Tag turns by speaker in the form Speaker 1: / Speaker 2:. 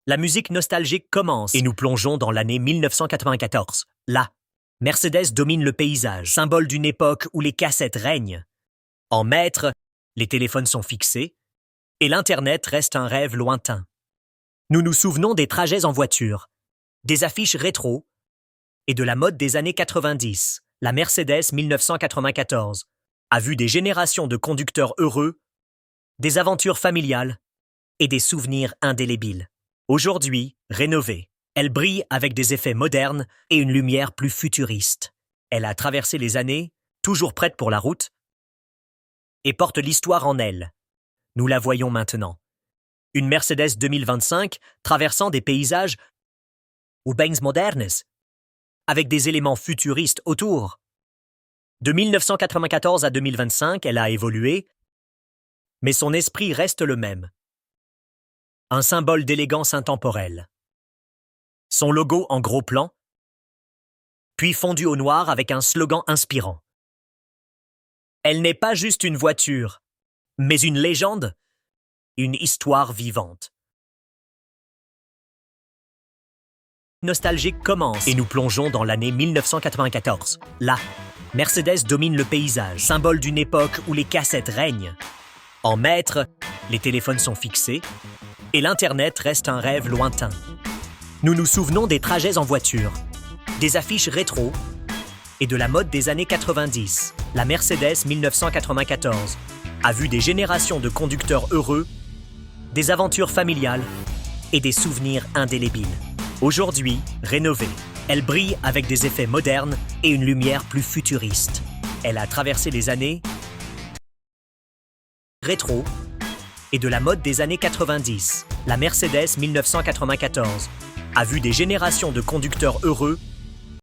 Speaker 1: La musique nostalgique commence et nous plongeons dans l'année 1994. Là, Mercedes domine le paysage, symbole d'une époque où les cassettes règnent. En maître, les téléphones sont fixés et l'Internet reste un rêve lointain. Nous nous souvenons des trajets en voiture, des affiches rétro et de la mode des années 90. La Mercedes 1994 a vu des générations de conducteurs heureux, des aventures familiales et des souvenirs indélébiles. Aujourd'hui, rénovée, elle brille avec des effets modernes et une lumière plus futuriste. Elle a traversé les années, toujours prête pour la route, et porte l'histoire en elle. Nous la voyons maintenant. Une Mercedes 2025 traversant des paysages urbains modernes, avec des éléments futuristes autour. De 1994 à 2025, elle a évolué, mais son esprit reste le même. Un symbole d'élégance intemporelle. Son logo en gros plan, puis fondu au noir avec un slogan inspirant. Elle n'est pas juste une voiture, mais une légende, une histoire vivante. Nostalgique commence et nous plongeons dans l'année 1994. Là, Mercedes domine le paysage, symbole d'une époque où les cassettes règnent. En maître, les téléphones sont fixés et l'Internet reste un rêve lointain. Nous nous souvenons des trajets en voiture, des affiches rétro et de la mode des années 90. La Mercedes 1994 a vu des générations de conducteurs heureux, des aventures familiales et des souvenirs indélébiles. Aujourd'hui, rénovée, elle brille avec des effets modernes et une lumière plus futuriste. Elle a traversé les années rétro et de la mode des années 90. La Mercedes 1994 a vu des générations de conducteurs heureux,